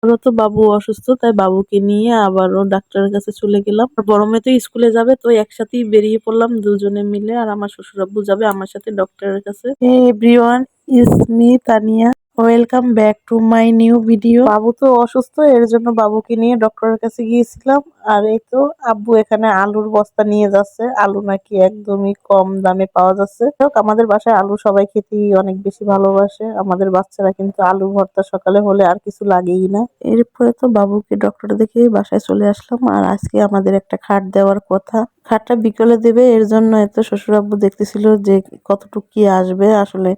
ওরা তো বাবু অসুস্থ, তাই বাবুকে নিয়ে আবারও ডাক্তারের কাছে চলে গেলাম। আর বড় মেয়ে তো স্কুলে যাবে, তো একসাথেই বেরিয়ে পড়লাম দুজনে মিলে। আর আমার শ্বশুর আব্বু যাবে আমার সাথে ডক্টরের কাছে। Hey everyone, is me Tania. Welcome back to my new video. বাবু তো অসুস্থ, এর জন্য বাবুকে নিয়ে ডক্টরের কাছে গিয়েছিলাম। আর এই তো আব্বু এখানে আলুর বস্তা নিয়ে যাচ্ছে। আলু নাকি একদমই কম দামে পাওয়া যাচ্ছে। আমাদের বাসায় আলু সবাই খেতেই অনেক বেশি ভালোবাসে। আমাদের বাচ্চারা কিন্তু আলু ভর্তা সকালে হলে আর কিছু লাগেই না। এরপরে তো বাবুকে ডক্টর দেখে বাসায় চলে আসলাম। আর আজকে আমাদের একটা খাট দেওয়ার কথা, খাটটা বিকেলে দেবে, এর জন্য এত শ্বশুর আব্বু দেখতেছিল যে কতটুকু কি আসবে। আসলে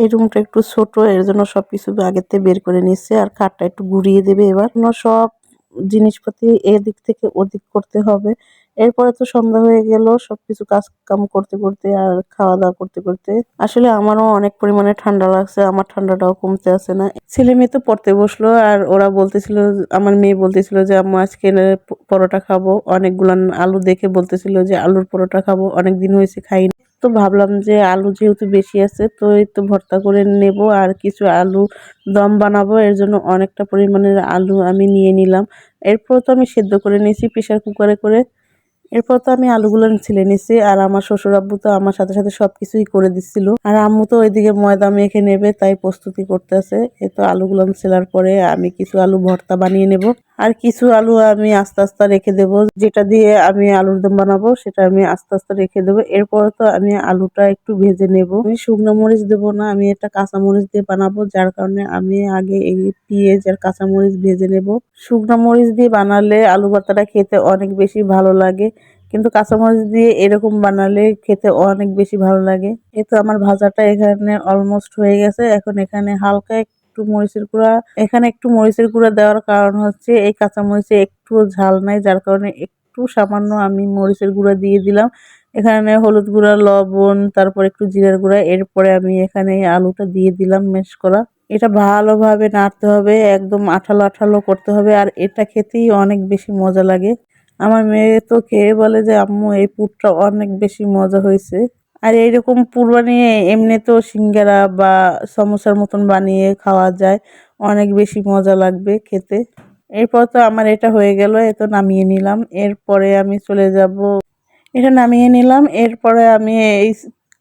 এই রুমটা একটু ছোট, এর জন্য সবকিছু আগের থেকে বের করে নিচ্ছে। আর খাটটা একটু ঘুরিয়ে দেবে এবার। সব জিনিসপাতি এদিক থেকে ওদিক করতে হবে। এরপরে তো সন্ধ্যা হয়ে গেল, সবকিছু কাজ কাম করতে করতে আর খাওয়া দাওয়া করতে করতে। আসলে আমারও অনেক পরিমাণে ঠান্ডা লাগছে, আমার ঠান্ডাটাও কমতে আসে না। ছেলে মেয়ে তো পড়তে বসলো, আর ওরা বলতেছিল, আমার মেয়ে বলতেছিল যে আম্মু আজকে পরোটা খাবো। অনেকগুলান আলু দেখে বলতেছিল যে আলুর পরোটা খাবো, অনেকদিন হয়েছে খাইনি। তো ভাবলাম যে আলু যেহেতু বেশি আছে, তো এই তো ভর্তা করে নেব। আর কিছু আলু দম বানাবো, এর জন্য অনেকটা পরিমাণের আলু আমি নিয়ে নিলাম। এরপর তো আমি সেদ্ধ করে নিয়েছি প্রেসার কুকারে করে। এরপর তো আমি আলুগুলো ছিলে নিছি। আর আমার শ্বশুর আব্বু তো আমার সাথে সাথে সবকিছুই করে দিচ্ছিল। আর আম্মু তো ওইদিকে ময়দা মেখে নেবে, তাই প্রস্তুতি করতেছে। এই তো আলুগুলো ছেলার পরে আমি কিছু আলু ভর্তা বানিয়ে নেব। আর কিছু আলু আমি আস্তে আস্তে রেখে দেব, যেটা দিয়ে আমি আলুর দম বানাবো সেটা আমি আস্তে আস্তে রেখে দেবো। এরপর তো আমি আলুটা একটু ভেজে নেব। আমি শুকনো মরিচ দেবো না, আমি এটা কাঁচা মরিচ দিয়ে বানাবো, যার কারণে আমি আগে এই পেঁয়াজ আর কাঁচা মরিচ ভেজে নেব। শুকনো মরিচ দিয়ে বানালে আলু ভর্তাটা খেতে অনেক বেশি ভালো লাগে, কিন্তু কাঁচামরিচ দিয়ে এরকম বানালে খেতে অনেক বেশি ভালো লাগে। এই তো আমার ভাজাটা এখানে অলমোস্ট হয়ে গেছে। এখন এখানে হালকা একটু মরিচের গুঁড়া, এখানে একটু মরিচের গুঁড়া দেওয়ার কারণ হচ্ছে এই কাঁচামরিচে একটু ঝাল নাই, যার কারণে একটু সামান্য আমি মরিচের গুঁড়া দিয়ে দিলাম। এখানে হলুদ গুঁড়া, লবণ, তারপর একটু জিরার গুঁড়া। এরপরে আমি এখানে এই আলুটা দিয়ে দিলাম ম্যাশ করা। এটা ভালোভাবে নাড়তে হবে, একদম আঠালো আঠালো করতে হবে। আর এটা খেতেই অনেক বেশি মজা লাগে। আমার মেয়ে তো খেয়ে বলে যে আম্মু এই পুরটা অনেক বেশি মজা হয়েছে। আর এইরকম পুর বানিয়ে এমনিতেও সিঙ্গারা বা সমোসার মতন বানিয়ে খাওয়া যায়, অনেক বেশি মজা লাগবে খেতে। এরপর তো আমার এটা হয়ে গেল, এ তো নামিয়ে নিলাম। এরপরে আমি চলে যাব, এটা নামিয়ে নিলাম। এরপরে আমি এই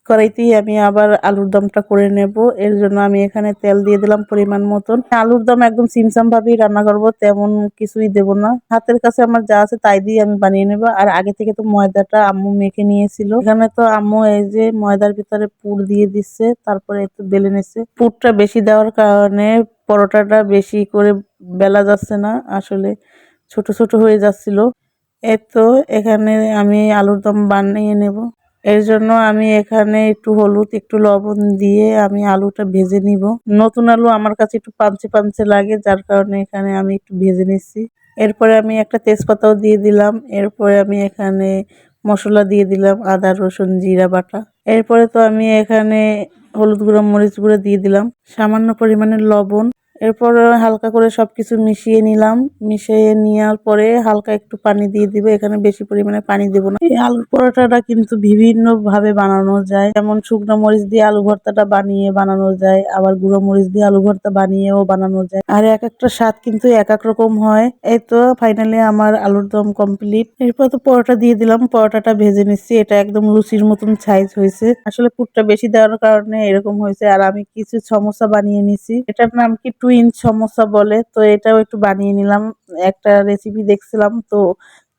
কড়াইতেই আমি আবার আলুর দমটা করে নেব। এর জন্য আমি এখানে তেল দিয়ে দিলাম পরিমাণ মতন। আলুর দম একদম সিমসাম ভাবেই রান্না করব, তেমন কিছুই দেব না। হাতের কাছে আমার যা আছে তাই দিয়ে আমি বানিয়ে নেব। আর আগে থেকে তো ময়দাটা আম্মু মেখে নিয়েছিল। এখানে তো আম্মু এই যে ময়দার ভিতরে পুর দিয়ে দিচ্ছে, তারপরে একটু বেলে নিচ্ছে। পুরটা বেশি দেওয়ার কারণে পরোটাটা বেশি করে বেলা যাচ্ছে না, আসলে ছোট ছোট হয়ে যাচ্ছিল। এই তো এখানে আমি আলুর দম বানিয়ে নেব। এর জন্য আমি এখানে একটু হলুদ, একটু লবণ দিয়ে আমি আলুটা ভেজে নিব। নতুন আলু আমার কাছে একটু পাঞ্চে পাঞ্চে লাগে, যার কারণে এখানে আমি একটু ভেজে নিচ্ছি। এরপরে আমি একটা তেজপাতাও দিয়ে দিলাম। এরপরে আমি এখানে মশলা দিয়ে দিলাম, আদা, রসুন, জিরা বাটা। এরপরে তো আমি এখানে হলুদ গুঁড়ো, মরিচ গুঁড়ো দিয়ে দিলাম, সামান্য পরিমাণে লবণ। এরপর হালকা করে সবকিছু মিশিয়ে নিলাম। মিশিয়ে নেওয়ার পরে হালকা একটু পানি দিয়ে দিব, এখানে বেশি পরিমাণে পানি দেব না। এই আলুর পরোটাটা কিন্তু বিভিন্ন ভাবে বানানো যায়, যেমন শুকনো মরিচ দিয়ে আলু ভর্তাটা বানানো যায়, আবার গুঁড়ো মরিচ দিয়ে আলু ভর্তা বানিয়েও বানানো যায়। আর এক একটা স্বাদ কিন্তু এক এক রকম হয়। এই তো ফাইনালি আমার আলুর দম কমপ্লিট। এরপর তো পরোটা দিয়ে দিলাম, পরোটাটা ভেজে নিচ্ছি। এটা একদম লুচির মতন সাইজ হয়েছে, আসলে পুরটা বেশি দেওয়ার কারণে এরকম হয়েছে। আর আমি কিছু সমোসা বানিয়ে নিছি, এটার নাম কি টুইন সমোসা বলে, তো এটাও একটু বানিয়ে নিলাম। একটা রেসিপি দেখছিলাম, তো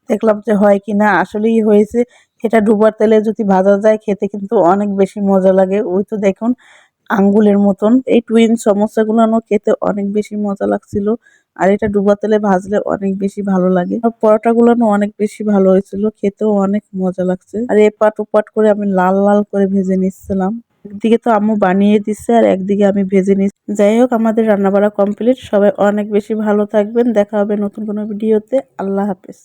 দেখলাম যে হয় কিনা, আসলেই হয়েছে। এটা ডুবার তেলে যদি ভাজা যায় খেতে কিন্তু অনেক বেশি মজা লাগে। ওই তো দেখুন আঙ্গুলের মতন। এই টুইন সমোসাগুলো খেতে অনেক বেশি মজা লাগছিল। আর এটা ডুবা তেলে ভাজলে অনেক বেশি ভালো লাগে। আর পরোটাগুলো অনেক বেশি ভালো হয়েছিল, খেতেও অনেক মজা লাগছে। আর এপাট ওপাট করে আমি লাল লাল করে ভেজে নিচ্ছিলাম। একদিকে তো আম্মু বানিয়ে দিচ্ছে আর একদিকে আমি ভেজে নিচ্ছি। যাই হোক, আমাদের রান্না বাড়া কমপ্লিট। সবাই অনেক বেশি ভালো থাকবেন, দেখা হবে নতুন কোনো ভিডিওতে। আল্লাহ হাফেজ।